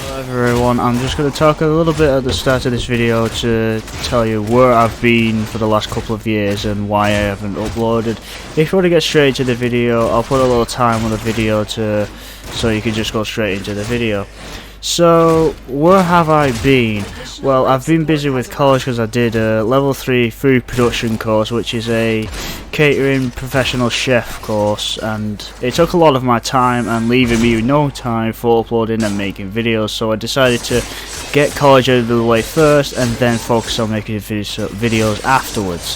Hello everyone, I'm just going to talk a little bit at the start of this video to tell you where I've been for the last couple of years and why I haven't uploaded. If you want to get straight into the video, I'll put a little time on the video so you can just go straight into the video. So, where have I been? Well, I've been busy with college because I did a level 3 food production course, which is a catering professional chef course, and it took a lot of my time and leaving me no time for uploading and making videos, so I decided to get college out of the way first and then focus on making videos afterwards.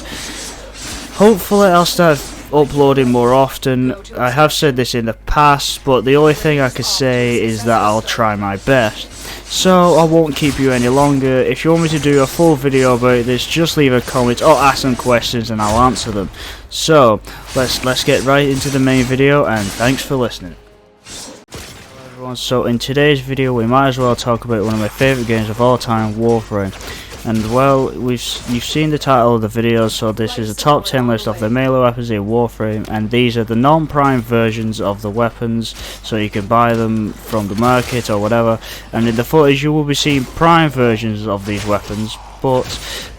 Hopefully I'll start uploading more often. I have said this in the past, but the only thing I can say is that I'll try my best. So I won't keep you any longer. If you want me to do a full video about this, just leave a comment or ask some questions and I'll answer them. So let's get right into the main video, and thanks for listening. Hello everyone, so in today's video we might as well talk about one of my favourite games of all time, Warframe. And well, you've seen the title of the video, so this is a top 10 list of the melee weapons in Warframe, and these are the non-prime versions of the weapons, so you can buy them from the market or whatever. And in the footage you will be seeing prime versions of these weapons, but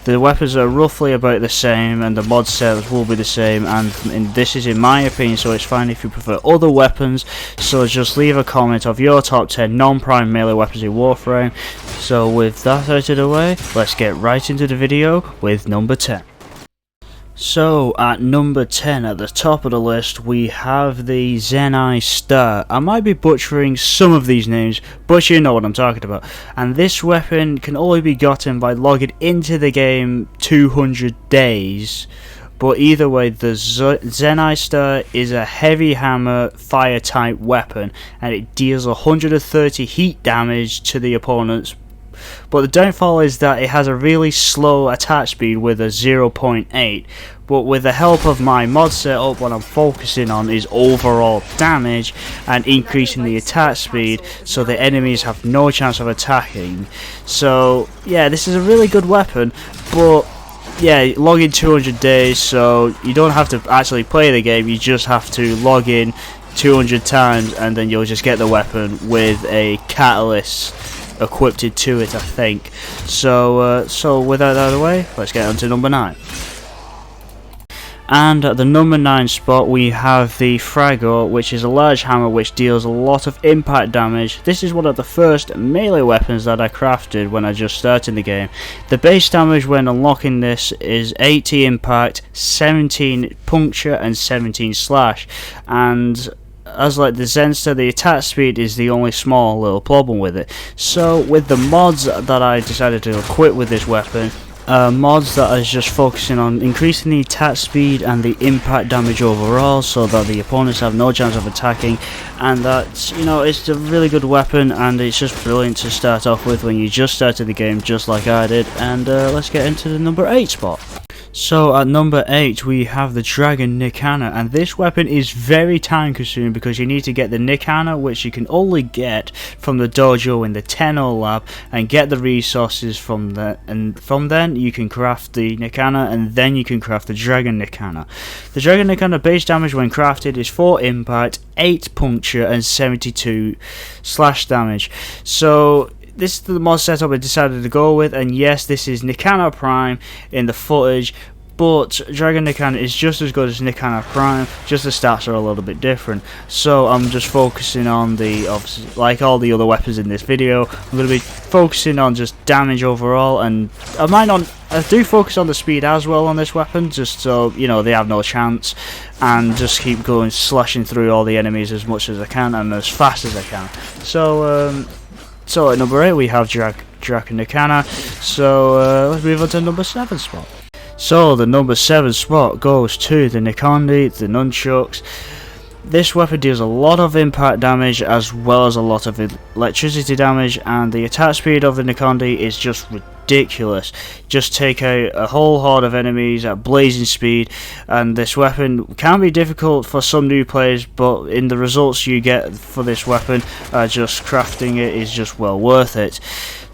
the weapons are roughly about the same and the mod sets will be the same, and this is in my opinion, so it's fine if you prefer other weapons. So just leave a comment of your top 10 non-prime melee weapons in Warframe. So with that out of the way, let's get right into the video with number 10. So at number 10 at the top of the list we have the Zeni Stir. I might be butchering some of these names, but you know what I'm talking about. And this weapon can only be gotten by logging into the game 200 days. But either way, the Zeni Stir is a heavy hammer fire type weapon, and it deals 130 heat damage to the opponent's. But the downfall is that it has a really slow attack speed with a 0.8, but with the help of my mod setup, what I'm focusing on is overall damage and increasing the attack speed so the enemies have no chance of attacking. So yeah, this is a really good weapon, but yeah, log in 200 days, so you don't have to actually play the game, you just have to log in 200 times and then you'll just get the weapon with a catalyst equipped to it, I think. So with that out of the way, let's get on to number 9. And at the number 9 spot we have the Fragor, which is a large hammer which deals a lot of impact damage. This is one of the first melee weapons that I crafted when I just started the game. The base damage when unlocking this is 80 impact, 17 puncture and 17 slash, and as like the Zeni Stir, the attack speed is the only small little problem with it. So with the mods that I decided to equip with this weapon, mods that are just focusing on increasing the attack speed and the impact damage overall, so that the opponents have no chance of attacking, and that, you know, it's a really good weapon and it's just brilliant to start off with when you just started the game, just like I did. And let's get into the number 8 spot. So at number 8 we have the Dragon Nikana, and this weapon is very time consuming because you need to get the Nikana, which you can only get from the dojo in the Tenno lab, and get the resources from that, and from then you can craft the Nikana, and then you can craft the Dragon Nikana. The Dragon Nikana base damage when crafted is 4 impact, 8 puncture and 72 slash damage. So this is the mod setup I decided to go with, and yes, this is Nikana Prime in the footage, but Dragon Nikana is just as good as Nikana Prime, just the stats are a little bit different. So I'm just focusing on the, obviously, like all the other weapons in this video, I'm going to be focusing on just damage overall, and I do focus on the speed as well on this weapon, just so, you know, they have no chance, and just keep going, slashing through all the enemies as much as I can and as fast as I can. So at number 8 we have Dragon Nikana. So let's move on to the number 7 spot. So the number 7 spot goes to the Nikana, the nunchucks. This weapon deals a lot of impact damage as well as a lot of electricity damage, and the attack speed of the Nikana is just ridiculous. Just take out a whole horde of enemies at blazing speed, and this weapon can be difficult for some new players, but in the results you get for this weapon, just crafting it is just well worth it.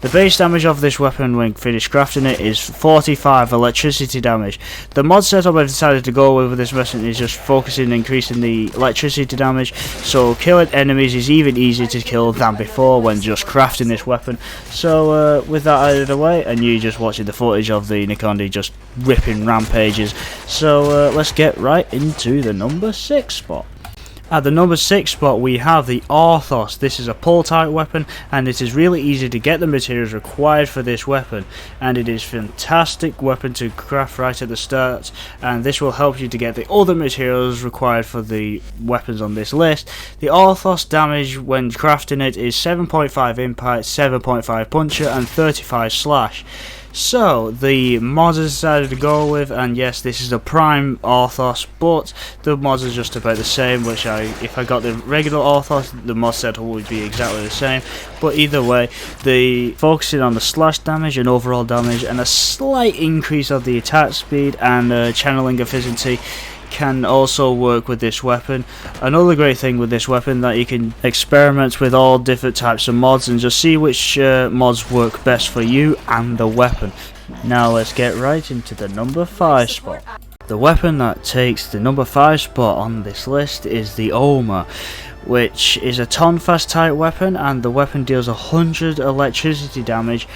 The base damage of this weapon when finished crafting it is 45 electricity damage. The mod setup I've decided to go with this weapon is just focusing on increasing the electricity damage, so killing enemies is even easier to kill than before when just crafting this weapon. So with that out of the way, and you just watching the footage of the Nikana just ripping rampages, so let's get right into the number 6 spot. At the number 6 spot we have the Orthos. This is a pull type weapon, and it is really easy to get the materials required for this weapon, and it is a fantastic weapon to craft right at the start, and this will help you to get the other materials required for the weapons on this list. The Orthos damage when crafting it is 7.5 impact, 7.5 puncture and 35 slash. So the mods I decided to go with, and yes, this is the prime Orthos, but the mods are just about the same, which if I got the regular Orthos, the mod setup would be exactly the same. But either way, the focusing on the slash damage and overall damage and a slight increase of the attack speed and channeling efficiency can also work with this weapon. Another great thing with this weapon that you can experiment with all different types of mods and just see which mods work best for you and the weapon. Now let's get right into the number 5 spot. The weapon that takes the number 5 spot on this list is the Oma, which is a Tonfast type weapon, and the weapon deals 100 electricity damage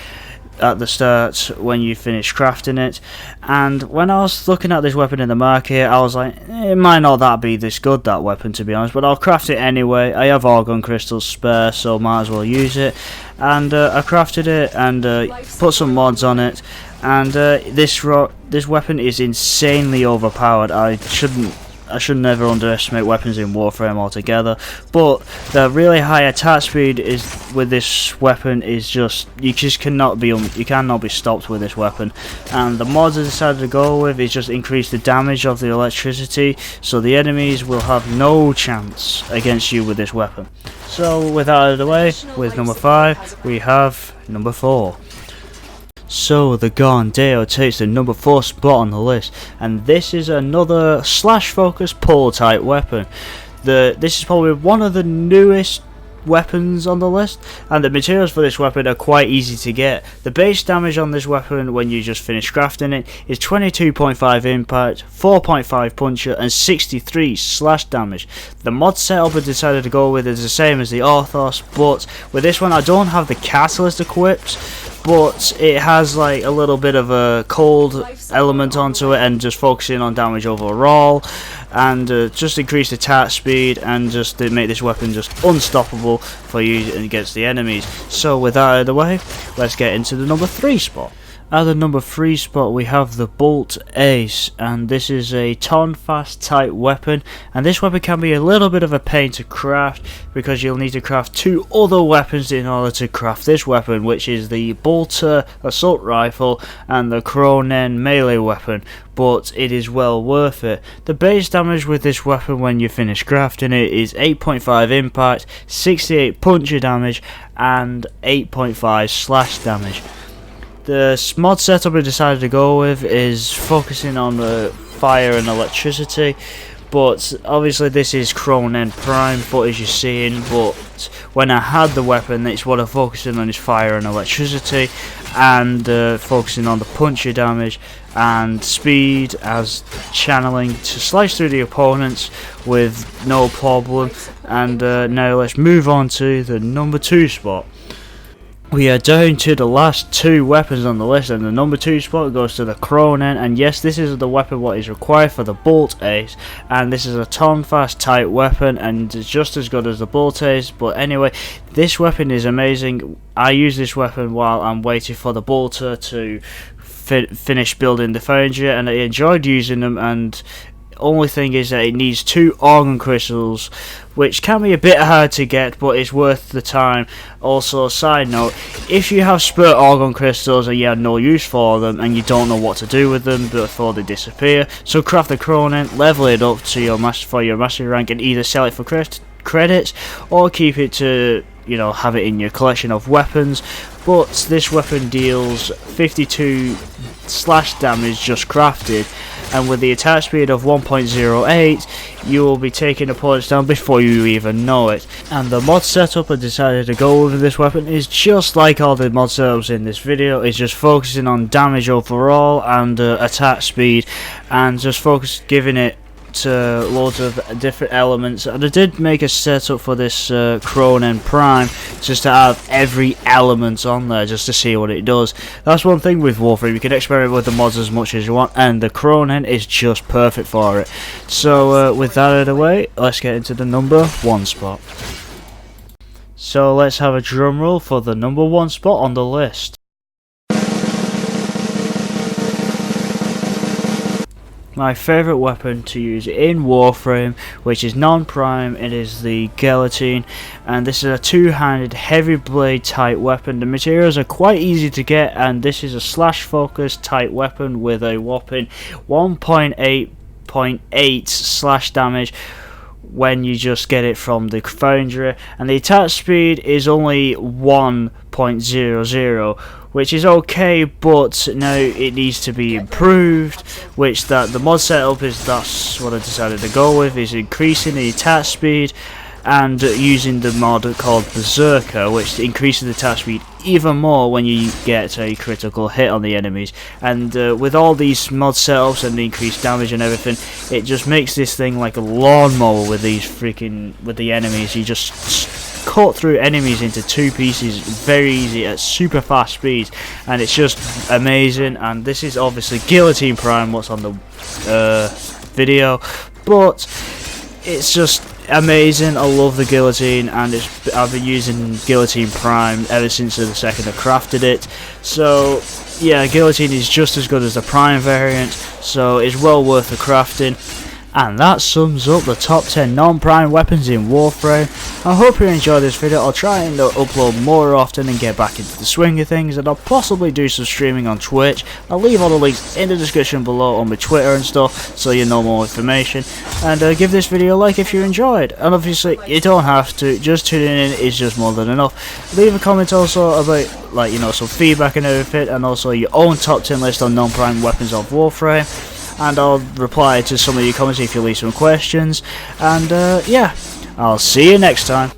at the start when you finish crafting it. And when I was looking at this weapon in the market, I was like, it might not that be this good, that weapon, to be honest, but I'll craft it anyway. I have Argon crystals spare, so might as well use it. And I crafted it and put some mods on it, and this weapon is insanely overpowered. I should never underestimate weapons in Warframe altogether, but the really high attack speed is with this weapon is just you cannot be stopped with this weapon. And the mods I decided to go with is just increase the damage of the electricity, so the enemies will have no chance against you with this weapon. So with that out of the way, with number 5 we have number 4. So the Gondeo takes the number 4 spot on the list, and this is another slash focus pull type weapon. This is probably one of the newest weapons on the list, and the materials for this weapon are quite easy to get. The base damage on this weapon when you just finish crafting it is 22.5 impact, 4.5 puncture and 63 slash damage. The mod setup I decided to go with is the same as the Orthos, but with this one I don't have the catalyst equipped, but it has like a little bit of a cold element onto it, and just focusing on damage overall, and just increase attack speed and just to make this weapon just unstoppable for you against the enemies. So with that out of the way, let's get into the number 3 spot. At the number 3 spot we have the Bolt Ace, and this is a Tonfast type weapon, and this weapon can be a little bit of a pain to craft because you'll need to craft 2 other weapons in order to craft this weapon, which is the Bolter assault rifle and the Cronin melee weapon, but it is well worth it. The base damage with this weapon when you finish crafting it is 8.5 impact, 68 puncture damage and 8.5 slash damage. The mod setup I decided to go with is focusing on the fire and electricity, but obviously this is Cronin Prime footage you're seeing, but when I had the weapon, it's what I'm focusing on is fire and electricity, and focusing on the puncture damage and speed as channeling to slice through the opponents with no problem. And now let's move on to the number 2 spot. We are down to the last 2 weapons on the list, and the number 2 spot goes to the Cronin, and yes, this is the weapon what is required for the Bolt Ace, and this is a Tonfast type weapon and it's just as good as the Bolt Ace. But anyway, this weapon is amazing. I use this weapon while I'm waiting for the Bolter to finish building the foundry, and I enjoyed using them, and only thing is that it needs 2 Argon crystals, which can be a bit hard to get, but it's worth the time. Also, side note, if you have spare Argon crystals and you have no use for them and you don't know what to do with them before they disappear, so craft the Cronin, level it up to your mastery rank, and either sell it for credits or keep it to you know, have it in your collection of weapons. But this weapon deals 52 slash damage just crafted, and with the attack speed of 1.08 you will be taking opponents down before you even know it. And the mod setup I decided to go with this weapon is just like all the mod setups in this video. It's just focusing on damage overall and attack speed, and just giving it to loads of different elements. And I did make a setup for this Cronin Prime just to have every element on there just to see what it does. That's one thing with Warframe, you can experiment with the mods as much as you want, and the Cronin is just perfect for it. So with that out of the way, let's get into the number 1 spot. So let's have a drum roll for the number 1 spot on the list. My favourite weapon to use in Warframe, which is non-prime, it is the guillotine, and this is a two-handed heavy blade type weapon. The materials are quite easy to get, and this is a slash focus type weapon with a whopping 1.8 slash damage when you just get it from the foundry, and the attack speed is only 1.00, which is okay, but now it needs to be improved, which the mod setup that's what I decided to go with, is increasing the attack speed and using the mod called Berserker, which increases the attack speed even more when you get a critical hit on the enemies. And with all these mod setups and the increased damage and everything, it just makes this thing like a lawnmower with the enemies. You just cut through enemies into 2 pieces very easy at super fast speeds, and it's just amazing. And this is obviously Guillotine Prime, what's on the video, but it's just amazing. I love the guillotine, and I've been using Guillotine Prime ever since the second I crafted it. So yeah, guillotine is just as good as the prime variant, so it's well worth the crafting. And that sums up the top 10 non-prime weapons in Warframe. I hope you enjoyed this video. I'll try and upload more often and get back into the swing of things, and I'll possibly do some streaming on Twitch. I'll leave all the links in the description below on my Twitter and stuff, so you know more information. And give this video a like if you enjoyed. And obviously you don't have to, just tuning in is just more than enough. Leave a comment also about, like, you know, some feedback and everything, and also your own top 10 list on non-prime weapons of Warframe. And I'll reply to some of your comments if you leave some questions. And yeah, I'll see you next time.